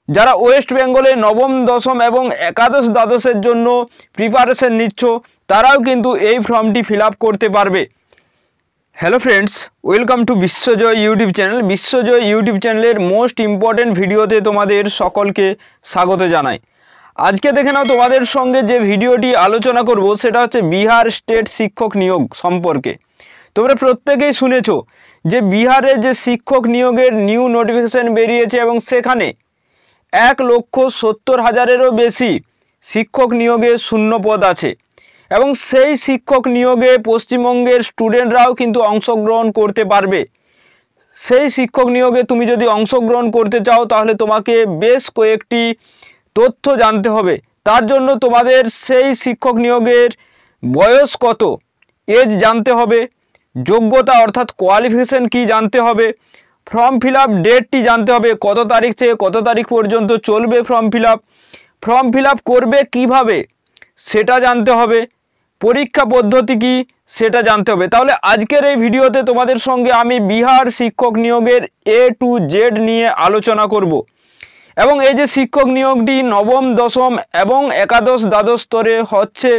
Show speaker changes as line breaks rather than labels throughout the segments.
যারা ওয়েস্ট বেঙ্গলে নবম দশম এবং একাদশ দ্বাদশের জন্য প্রিপারেশন নিচ্ছ তারাও কিন্তু এই ফর্মটি ফিল আপ করতে পারবে। Hello friends, welcome to Biswajoy YouTube channel. Biswajoy YouTube চ্যানেলের মোস্ট ইম্পর্টেন্ট ভিডিওতে তোমাদের সকলকে স্বাগত জানাই। আজকে দেখে নাও তোমাদের সঙ্গে যে ভিডিওটি আলোচনা করব সেটা হচ্ছে বিহার স্টেট শিক্ষক নিয়োগ সম্পর্কে। তোমরা প্রত্যেকেই শুনেছো যে বিহারে যে শিক্ষক নিয়োগের নিউ নোটিফিকেশন বেরিয়েছে এবং সেখানে 1,70,000-এরও বেশি শিক্ষক নিয়োগে শূন্য পদ আছে এবং সেই শিক্ষক নিয়োগে পশ্চিমবঙ্গের স্টুডেন্টরাও কিন্তু অংশগ্রহণ করতে পারবে। সেই শিক্ষক নিয়োগে তুমি যদি অংশগ্রহণ করতে চাও তাহলে তোমাকে বেশ কয়েকটি তথ্য জানতে হবে। তার জন্য তোমাদের সেই শিক্ষক নিয়োগের বয়স কত, এজ জানতে হবে, যোগ্যতা অর্থাৎ কোয়ালিফিকেশন কি জানতে হবে, ফর্ম ফিল আপ ডেটটি জানতে হবে, কত তারিখ থেকে কত তারিখ পর্যন্ত চলবে ফর্ম ফিল আপ করবে কিভাবে সেটা জানতে হবে, পরীক্ষা পদ্ধতি কি সেটা জানতে হবে। তাহলে আজকের এই ভিডিওতে তোমাদের সঙ্গে আমি বিহার শিক্ষক নিয়োগের A to Z নিয়ে আলোচনা করব এবং এই যে শিক্ষক নিয়োগটি নবম দশম এবং একাদশ দ্বাদশ স্তরে হচ্ছে,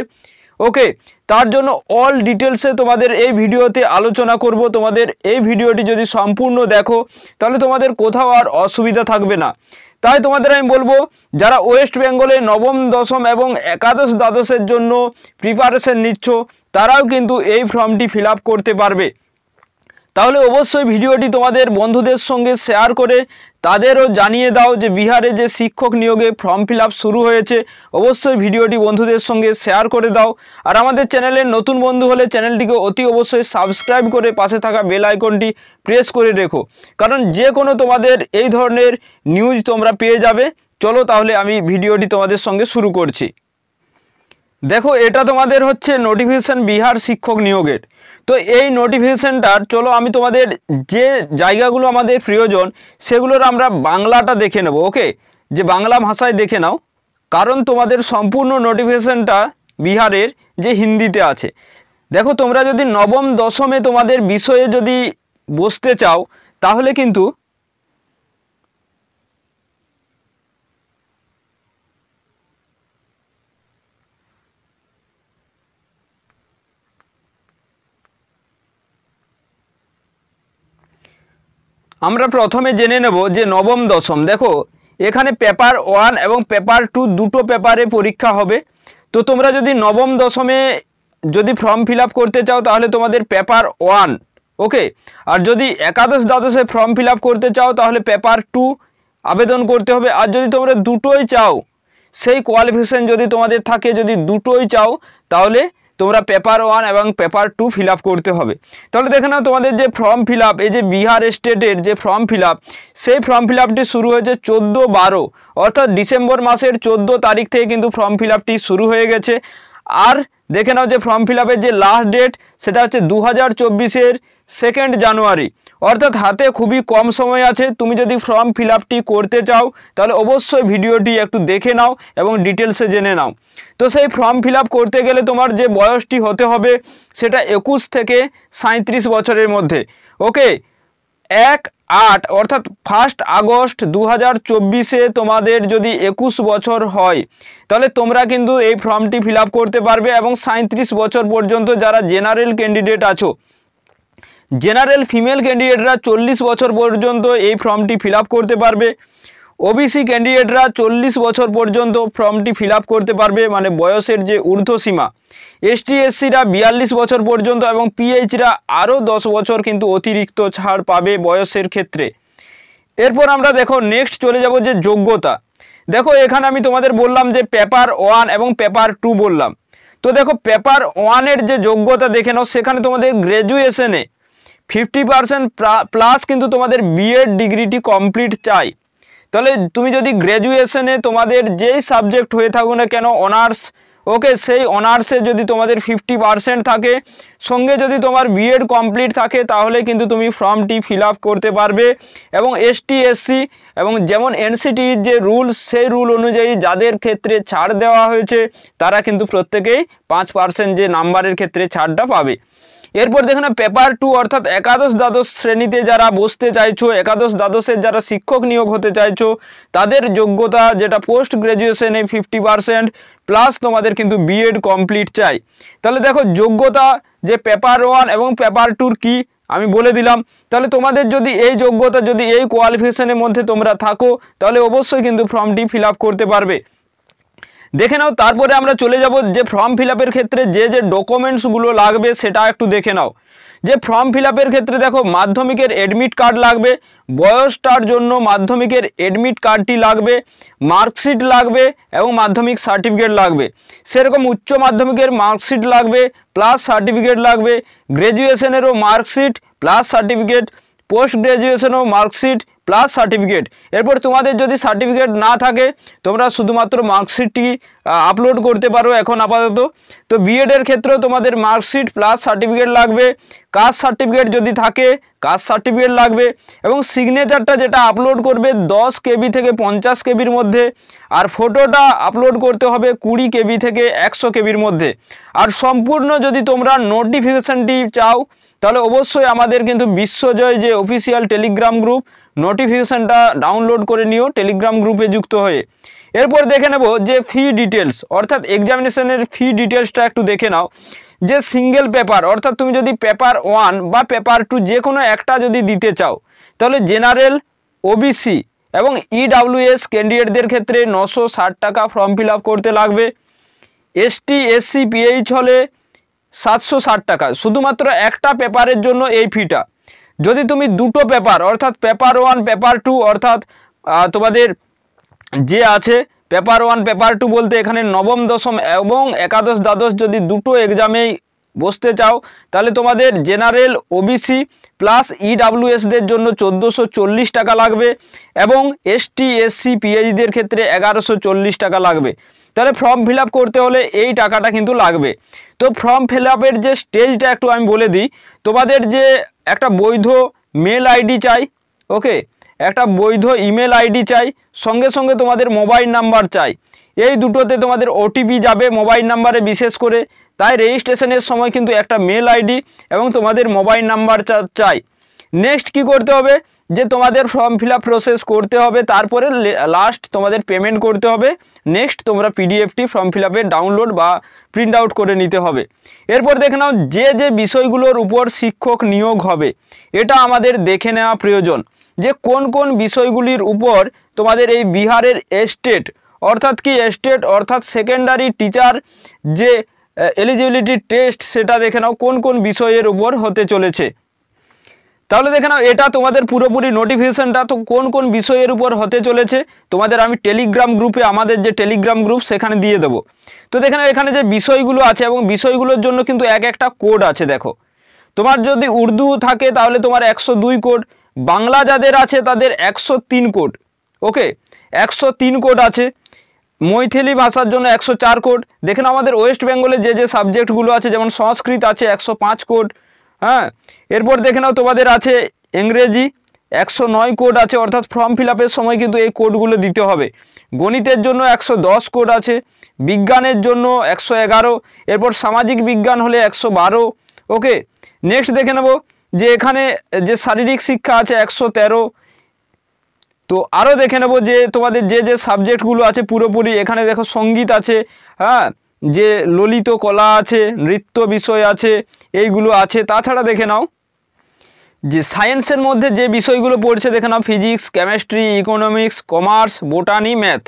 ওকে, তার জন্য অল ডিটেলসে তোমাদের এই ভিডিওতে আলোচনা করব। তোমাদের এই ভিডিওটি যদি সম্পূর্ণ দেখো তাহলে তোমাদের কোথাও আর অসুবিধা থাকবে না। তাই তোমাদের আমি বলবো যারা ওয়েস্ট বেঙ্গলে নবম দশম এবং একাদশ দ্বাদশের জন্য প্রিপারেশন নিচ্ছ তারাও কিন্তু এই ফর্মটি ফিল আপ করতে পারবে। তাহলে অবশ্যই ভিডিওটি তোমাদের বন্ধুদের সঙ্গে শেয়ার করে তাদেরও জানিয়ে দাও যে বিহারে যে শিক্ষক নিয়োগে ফর্ম ফিল আপ শুরু হয়েছে। অবশ্যই ভিডিওটি বন্ধুদের সঙ্গে শেয়ার করে দাও। আর আমাদের চ্যানেলের নতুন বন্ধু হলে চ্যানেলটিকে অতি অবশ্যই সাবস্ক্রাইব করে পাশে থাকা বেল আইকনটি প্রেস করে রেখো, কারণ যে কোনো তোমাদের এই ধরনের নিউজ তোমরা পেয়ে যাবে। চলো তাহলে আমি ভিডিওটি তোমাদের সঙ্গে শুরু করছি। দেখো, এটা তোমাদের হচ্ছে নোটিফিকেশান বিহার শিক্ষক নিয়োগের। তো এই নোটিফিকেশানটার চলো আমি তোমাদের যে জায়গাগুলো আমাদের প্রয়োজন সেগুলোর আমরা বাংলাটা দেখে নেব। ওকে, যে বাংলা ভাষায় দেখে নাও, কারণ তোমাদের সম্পূর্ণ নোটিফিকেশানটা বিহারের যে হিন্দিতে আছে। দেখো, তোমরা যদি নবম দশমে তোমাদের বিষয়ে যদি বসতে চাও তাহলে কিন্তু আমরা প্রথমে জেনে নেব যে নবম দশম। দেখো, এখানে পেপার 1 এবং পেপার 2 দুটো পেপারে পরীক্ষা হবে। তো তোমরা যদি নবম দশমে যদি ফর্ম ফিল আপ করতে চাও তাহলে তোমাদের পেপার 1, ওকে, আর যদি একাদশ দ্বাদশে ফর্ম ফিল আপ করতে চাও তাহলে পেপার 2 আবেদন করতে হবে। আর যদি তোমরা দুটোই চাও, সেই কোয়ালিফিকেশন যদি তোমাদের থাকে, যদি দুটোই চাও তাহলে তোমরা পেপার 1 এবং পেপার 2 ফিল আপ করতে হবে। তাহলে দেখে নাও তোমাদের যে ফর্ম ফিল আপ, এই যে বিহার স্টেটের যে ফর্ম ফিল আপ, সেই ফর্ম ফিল আপটি শুরু হয়েছে 14/12 অর্থাৎ ডিসেম্বর মাসের 14 তারিখ থেকে কিন্তু ফর্ম ফিল আপটি শুরু হয়ে গেছে। আর দেখে নাও যে ফর্ম ফিল আপের যে লাস্ট ডেট সেটা হচ্ছে 2024-এর 2 জানুয়ারি, অর্থাৎ হাতে খুবই কম সময় আছে। তুমি যদি ফর্ম ফিল আপটি করতে চাও তাহলে অবশ্যই ভিডিওটি একটু দেখে নাও এবং ডিটেলসে জেনে নাও। তো সেই ফর্ম ফিল আপ করতে গেলে তোমার যে বয়সটি হতে হবে সেটা 21 থেকে 37 বছরের মধ্যে। ওকে, 1/8 অর্থাৎ 1 আগস্ট 2024-এ তোমাদের যদি 21 বছর হয় তাহলে তোমরা কিন্তু এই ফর্মটি ফিল আপ করতে পারবে। এবং 37 বছর পর্যন্ত যারা জেনারেল ক্যান্ডিডেট আছো, জেনারেল ফিমেল ক্যান্ডিডেটরা 40 বছর পর্যন্ত এই ফর্মটি ফিল আপ করতে পারবে। ওবিসি ক্যান্ডিডেটরা 40 বছর পর্যন্ত ফর্মটি ফিল আপ করতে পারবে, মানে বয়সের যে ঊর্ধ্বসীমা। এসটি এসসিরা 42 বছর পর্যন্ত এবং পিএইচরা আরও 10 বছর কিন্তু অতিরিক্ত ছাড় পাবে বয়সের ক্ষেত্রে। এরপর আমরা দেখো নেক্সট চলে যাব যে যোগ্যতা। দেখো, এখানে আমি তোমাদের বললাম যে পেপার 1 এবং পেপার 2 বললাম। তো দেখো, পেপার 1-এর যে যোগ্যতা দেখে নাও, সেখানে তোমাদের গ্র্যাজুয়েশনে 50% প্লাস কিন্তু তোমাদের বিএড ডিগ্রিটি কমপ্লিট চাই। তাহলে তুমি যদি গ্র্যাজুয়েশনে তোমাদের যেই সাবজেক্ট হয়ে থাকুক না কেন, অনার্স, ওকে, সেই অনার্সে যদি তোমাদের 50% থাকে, সঙ্গে যদি তোমার বিএড কমপ্লিট থাকে তাহলে কিন্তু তুমি ফর্মটি ফিল আপ করতে পারবে। এবং এসটি এসসি এবং যেমন এনসিটির যে রুলস, সেই রুল অনুযায়ী যাদের ক্ষেত্রে ছাড় দেওয়া হয়েছে তারা কিন্তু প্রত্যেকেই 5% যে নাম্বারের ক্ষেত্রে ছাড়টা পাবে। এরপর দেখো না পেপার 2 অর্থাৎ একাদশ দ্বাদশ শ্রেণীতে যারা বসতে চাইছো, একাদশ দ্বাদশের যারা শিক্ষক নিয়োগ হতে চাইছো, তাদের যোগ্যতা যেটা পোস্ট গ্র্যাজুয়েশনে 50% প্লাস তোমাদের কিন্তু বিএড কমপ্লিট চাই। তাহলে দেখো যোগ্যতা যে পেপার 1 এবং পেপার 2 কি আমি বলে দিলাম। তাহলে তোমাদের যদি এই যোগ্যতা, যদি এই কোয়ালিফিকেশনের মধ্যে তোমরা থাকো, তাহলে অবশ্যই কিন্তু ফর্মটি ফিল আপ করতে পারবে। দেখে নাও, তারপরে আমরা চলে যাব যে ফর্ম ফিল আপের ক্ষেত্রে যে যে ডকুমেন্টসগুলো লাগবে সেটা একটু দেখে নাও। যে ফর্ম ফিল আপের ক্ষেত্রে দেখো মাধ্যমিকের অ্যাডমিট কার্ড লাগবে, বয়সটার জন্য মাধ্যমিকের অ্যাডমিট কার্ডটি লাগবে, মার্কশিট লাগবে এবং মাধ্যমিক সার্টিফিকেট লাগবে। সেরকম উচ্চ মাধ্যমিকের মার্কশিট লাগবে প্লাস সার্টিফিকেট লাগবে, গ্র্যাজুয়েশনেরও মার্কশিট প্লাস সার্টিফিকেট, পোস্ট গ্র্যাজুয়েশনও মার্কশিট প্লাস সার্টিফিকেট। এরপর তোমাদের যদি সার্টিফিকেট না থাকে তোমরা শুধুমাত্র মার্কশিটটি আপলোড করতে পারো এখন আপাতত। তো বিএডের ক্ষেত্রেও তোমাদের মার্কশিট প্লাস সার্টিফিকেট লাগবে, কাস্ট সার্টিফিকেট যদি থাকে কাস্ট সার্টিফিকেট লাগবে, এবং সিগনেচারটা যেটা আপলোড করবে 10 কেবি থেকে 50 কেবির মধ্যে, আর ফটোটা আপলোড করতে হবে 20 কেবি থেকে 100 কেবির মধ্যে। আর সম্পূর্ণ যদি তোমরা নোটিফিকেশানটি চাও তাহলে অবশ্যই আমাদের কিন্তু বিশ্বজয় যে অফিসিয়াল টেলিগ্রাম গ্রুপ, নোটিফিকেশানটা ডাউনলোড করে নিও টেলিগ্রাম গ্রুপে যুক্ত হয়ে। এরপর দেখে নেব যে ফি ডিটেলস, অর্থাৎ এক্সামিনেশনের ফি ডিটেলসটা একটু দেখে নাও। যে সিঙ্গেল পেপার, অর্থাৎ তুমি যদি পেপার 1 বা পেপার 2 যে কোনো একটা যদি দিতে চাও, তাহলে জেনারেল, ওবিসি এবং ইডাব্লিউএস ক্যান্ডিডেটদের ক্ষেত্রে 960 টাকা ফর্ম ফিল আপ করতে লাগবে। এসটি, এসসি, পিএইচ হলে 760 টাকা, শুধুমাত্র একটা পেপারের জন্য এই ফিটা। যদি তুমি দুটো পেপার অর্থাৎ পেপার 1 পেপার 2 অর্থাৎ তোমাদের যে আছে পেপার 1 পেপার 2 বলতে এখানে নবম দশম এবং একাদশ দ্বাদশ যদি দুটো এক্সামেই বসতে চাও, তাহলে তোমাদের জেনারেল, ওবিসি প্লাস ইডাব্লিউএসদের জন্য 1440 টাকা লাগবে এবং এসটি, এসসি, পিএইচদের ক্ষেত্রে 1140 টাকা লাগবে। তাহলে ফর্ম ফিল আপ করতে হলে এই টাকাটা কিন্তু লাগবে। তো ফর্ম ফিল আপের যে স্টেজটা একটু আমি বলে দিই। তোমাদের যে একটা বৈধ মেল আইডি চাই, ওকে, একটা বৈধ ইমেল আইডি চাই, সঙ্গে সঙ্গে তোমাদের মোবাইল নাম্বার চাই। এই দুটোতে তোমাদের ওটিপি যাবে মোবাইল নাম্বারে বিশেষ করে, তাই রেজিস্ট্রেশনের সময় কিন্তু একটা মেল আইডি এবং তোমাদের মোবাইল নাম্বার চাই। নেক্সট কি করতে হবে, যে তোমাদের ফর্ম ফিল আপ প্রসেস করতে হবে, তারপরে লাস্ট তোমাদের পেমেন্ট করতে হবে। নেক্সট তোমরা পিডিএফটি ফর্ম ফিল আপে ডাউনলোড বা প্রিন্ট আউট করে নিতে হবে। এরপর দেখে নাও যে যে বিষয়গুলোর উপর শিক্ষক নিয়োগ হবে, এটা আমাদের দেখে নেওয়া প্রয়োজন যে কোন কোন বিষয়গুলির উপর তোমাদের এই বিহারের এস্টেট অর্থাৎ কি এস্টেট অর্থাৎ সেকেন্ডারি টিচার যে এলিজিবিলিটি টেস্ট, সেটা দেখে নাও কোন কোন বিষয়ের উপর হতে চলেছে। তাহলে দেখে নাও এটা তোমাদের পুরোপুরি নোটিফিকেশনটা তো কোন কোন বিষয়ের উপর হতে চলেছে তোমাদের আমি টেলিগ্রাম গ্রুপে, আমাদের যে টেলিগ্রাম গ্রুপ সেখানে দিয়ে দেবো। তো দেখে নাও এখানে যে বিষয়গুলো আছে এবং বিষয়গুলোর জন্য কিন্তু এক একটা কোড আছে। দেখো তোমার যদি উর্দু থাকে তাহলে তোমার 102 কোড, বাংলা যাদের আছে তাদের 103 কোড, ওকে 103 কোড আছে, মৈথিলি ভাষার জন্য 104 কোড। দেখেন আমাদের ওয়েস্ট বেঙ্গলে যে যে সাবজেক্টগুলো আছে যেমন সংস্কৃত আছে 105 কোড, হ্যাঁ। এরপর দেখে নাও তোমাদের আছে ইংরেজি 109 কোড আছে, অর্থাৎ ফর্ম ফিল আপের সময় কিন্তু এই কোডগুলো দিতে হবে। গণিতের জন্য 110 কোড আছে, বিজ্ঞানের জন্য 111, এরপর সামাজিক বিজ্ঞান হলে 112, ওকে। নেক্সট দেখে নেব যে এখানে যে শারীরিক শিক্ষা আছে 113। তো আরও দেখে নেব যে তোমাদের যে যে সাবজেক্টগুলো আছে পুরোপুরি, এখানে দেখো সঙ্গীত আছে, হ্যাঁ, যে ললিত কলা আছে, নৃত্য বিষয় আছে, এইগুলো আছে। তাছাড়া দেখে নাও যে সায়েন্সের মধ্যে যে বিষয়গুলো পড়ছে দেখে নাও physics, chemistry, economics, commerce, botany, math.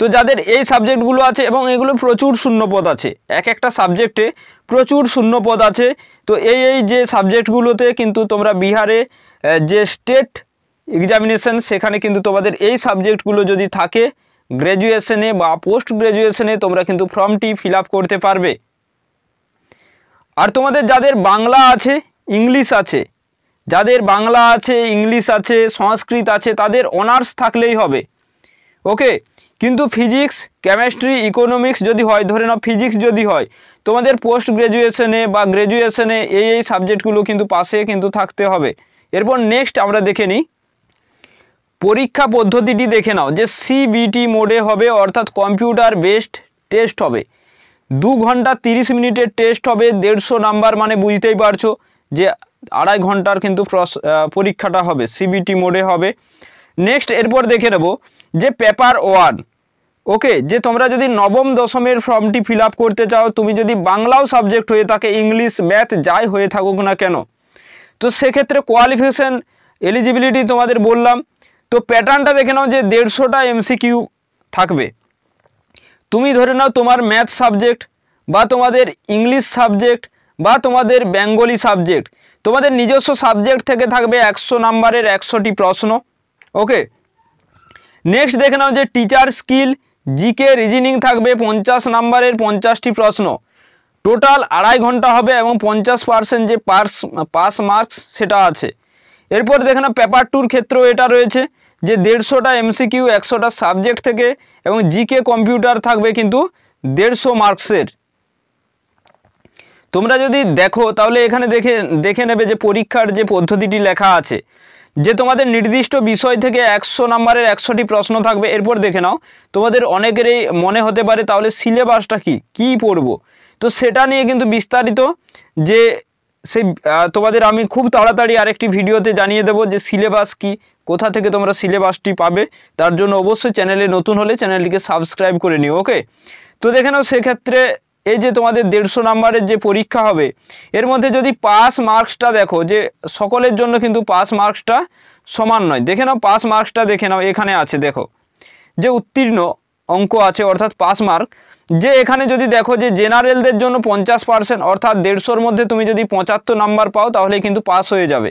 তো যাদের এই সাবজেক্টগুলো আছে এবং এগুলো প্রচুর শূন্যপদ আছে, এক একটা সাবজেক্টে প্রচুর শূন্যপদ আছে। তো এই যে সাবজেক্টগুলোতে কিন্তু তোমরা বিহারে যে স্টেট এক্সামিনেশন সেখানে কিন্তু তোমাদের এই সাবজেক্টগুলো যদি থাকে গ্র্যাজুয়েশনে বা পোস্ট গ্র্যাজুয়েশনে তোমরা কিন্তু ফর্মটি ফিল আপ করতে পারবে। আর তোমাদের যাদের বাংলা আছে, ইংলিশ আছে, যাদের বাংলা আছে, ইংলিশ আছে, সংস্কৃত আছে, তাদের অনার্স থাকলেই হবে, ওকে। কিন্তু ফিজিক্স, কেমিস্ট্রি, ইকোনমিক্স যদি হয়, ধরে নাও ফিজিক্স যদি হয়, তোমাদের পোস্ট গ্র্যাজুয়েশনে বা গ্র্যাজুয়েশনে এই সাবজেক্টগুলো কিন্তু পাশে কিন্তু থাকতে হবে। এরপর নেক্সট আমরা দেখে নিই পরীক্ষা পদ্ধতিটি। দেখে নাও যে সিবিটি মোডে হবে, অর্থাৎ কম্পিউটার বেসড টেস্ট হবে। 2 ঘন্টা 30 মিনিটের টেস্ট হবে, 150 নাম্বার, মানে বুঝতেই পারছো যে 2.5 ঘন্টার কিন্তু পরীক্ষাটা হবে, সিবিটি মোডে হবে। নেক্সট এরপর দেখে নেব যে পেপার 1, ওকে, যে তোমরা যদি নবম দশমের ফর্মটি ফিল আপ করতে চাও, তুমি যদি বাংলাও সাবজেক্ট হয়ে থাকে, ইংলিশ ম্যাথ যাই হয়ে থাকুক না কেন, তো সেক্ষেত্রে কোয়ালিফিকেশান এলিজিবিলিটি তোমাদের বললাম। তো প্যাটার্নটা দেখে নাও যে 150টা এমসিকিউ থাকবে। তুমি ধরে নাও তোমার ম্যাথ সাবজেক্ট বা তোমাদের ইংলিশ সাবজেক্ট বা তোমাদের বেঙ্গলি সাবজেক্ট, তোমাদের নিজস্ব সাবজেক্ট থেকে থাকবে 100 নাম্বারের 100টি প্রশ্ন, ওকে। নেক্সট দেখে নাও যে টিচার স্কিল, জিকে, রিজনিং থাকবে 50 নাম্বারের 50টি প্রশ্ন, টোটাল 2.5 ঘন্টা হবে এবং 50% যে পাস মার্কস সেটা আছে। এরপর দেখে নাও পেপার 2-র ক্ষেত্রেও এটা রয়েছে যে 150টা এমসিকিউ 100টা সাবজেক্ট থেকে, এবং জিকে কম্পিউটার থাকবে কিন্তু 150 মার্কসের। তোমরা যদি দেখো তাহলে এখানে দেখে নেবে যে পরীক্ষার যে পদ্ধতিটি লেখা আছে, যে তোমাদের নির্দিষ্ট বিষয় থেকে 100 নাম্বারের 100টি প্রশ্ন থাকবে। এরপর দেখে নাও তোমাদের অনেকেরই মনে হতে পারে তাহলে সিলেবাসটা কী পড়ব, তো সেটা নিয়ে কিন্তু বিস্তারিত যে সেই তোমাদের আমি খুব তাড়াতাড়ি আরেকটি ভিডিওতে জানিয়ে দেবো যে সিলেবাস কি, কোথা থেকে তোমরা সিলেবাসটি পাবে। তার জন্য অবশ্যই চ্যানেলে নতুন হলে চ্যানেলটিকে সাবস্ক্রাইব করে নিও, ওকে। তো দেখে নাও সেক্ষেত্রে এই যে তোমাদের 150 নাম্বারের যে পরীক্ষা হবে, এর মধ্যে যদি পাস মার্কসটা দেখো যে সকলের জন্য কিন্তু পাস মার্কসটা সমান নয়। দেখে নাও পাস মার্কসটা দেখে নাও, এখানে আছে দেখো যে উত্তীর্ণ অঙ্ক আছে অর্থাৎ পাস মার্ক, যে এখানে যদি দেখো যে জেনারেলদের জন্য 50%, অর্থাৎ 150-র মধ্যে তুমি যদি 75 নাম্বার পাও তাহলে কিন্তু পাস হয়ে যাবে।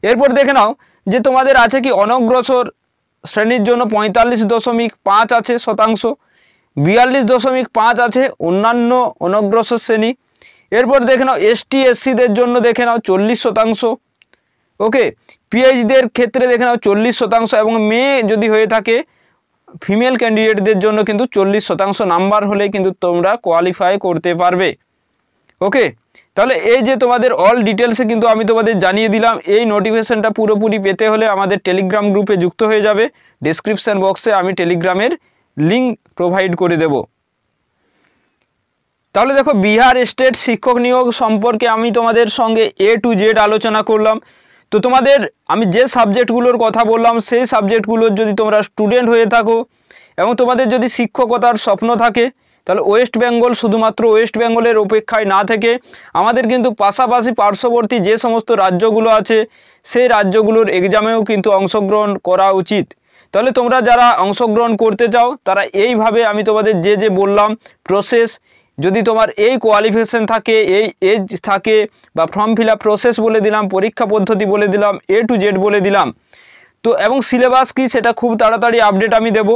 এরপর দেখে নাও যে তোমাদের আছে কি অনগ্রসর শ্রেণীর জন্য 45.5 আছে শতাংশ, 42.5 আছে অন্যান্য অনগ্রসর শ্রেণী। এরপর দেখে নাও এসটি এসসিদের জন্য দেখে নাও 40%, ওকে। পিএইচদের ক্ষেত্রে দেখে নাও 40%, এবং মেয়ে যদি হয়ে থাকে ফিমেল ক্যান্ডিডেটদের জন্য কিন্তু 40% নাম্বার হলে কিন্তু তোমরা কোয়ালিফাই করতে পারবে, ওকে। তাহলে এই যে তোমাদের অল ডিটেলসে কিন্তু আমি তোমাদের জানিয়ে দিলাম। এই নোটিফিকেশনটা পুরোপুরি পেতে হলে আমাদের টেলিগ্রাম গ্রুপে যুক্ত হয়ে যাবে। ডেসক্রিপশন বক্সে আমি টেলিগ্রামের লিঙ্ক প্রোভাইড করে দেব। তাহলে দেখো বিহার স্টেট শিক্ষক নিয়োগ সম্পর্কে আমি তোমাদের সঙ্গে A to Z আলোচনা করলাম। তো তোমাদের আমি যে সাবজেক্টগুলোর কথা বললাম সেই সাবজেক্টগুলোর যদি তোমরা স্টুডেন্ট হয়ে থাকো এবং তোমাদের যদি শিক্ষকতার স্বপ্ন থাকে, তাহলে ওয়েস্ট বেঙ্গল, শুধুমাত্র ওয়েস্ট বেঙ্গলের অপেক্ষায় না থেকে আমাদের কিন্তু পাশাপাশি পার্শ্ববর্তী যে সমস্ত রাজ্যগুলো আছে সেই রাজ্যগুলোর এক্সামেও কিন্তু অংশগ্রহণ করা উচিত। তাহলে তোমরা যারা অংশগ্রহণ করতে চাও তারা এইভাবে আমি তোমাদের যে বললাম প্রসেস, যদি তোমার এই কোয়ালিফিকেশন থাকে, এই এজ থাকে, বা ফর্ম ফিল আপ প্রসেস বলে দিলাম, পরীক্ষা পদ্ধতি বলে দিলাম, A to Z বলে দিলাম, তো এবং সিলেবাস কি সেটা খুব তাড়াতাড়ি আপডেট আমি দেব।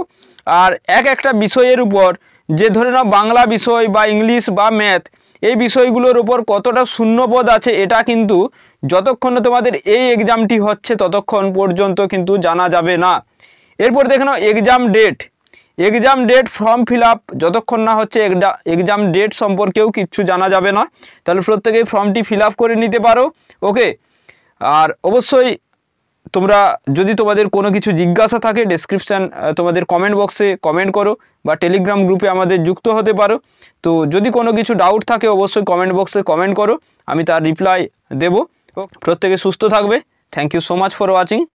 আর একটা বিষয়ের উপর, যে ধরে নাও বাংলা বিষয় বা ইংলিশ বা ম্যাথ, এই বিষয়গুলোর উপর কতটা শূন্যপদ আছে এটা কিন্তু যতক্ষণ তোমাদের এই এক্সামটি হচ্ছে ততক্ষণ পর্যন্ত কিন্তু জানা যাবে না। এরপর দেখে নাও exam date form fill up যতক্ষণ না হচ্ছে এক্সাম ডেট সম্পর্কেও কিচ্ছু জানা যাবে না। তাহলে প্রত্যেকেই ফর্মটি ফিল আপ করে নিতে পারো, ওকে। আর অবশ্যই তোমরা যদি তোমাদের কোনো কিছু জিজ্ঞাসা থাকে ডেসক্রিপশান তোমাদের কমেন্ট বক্সে কমেন্ট করো, বা টেলিগ্রাম গ্রুপে আমাদের যুক্ত হতে পারো। তো যদি কোনো কিছু ডাউট থাকে অবশ্যই কমেন্ট বক্সে কমেন্ট করো, আমি তার রিপ্লাই দেব। প্রত্যেকে সুস্থ থাকবে। Thank you so much for watching.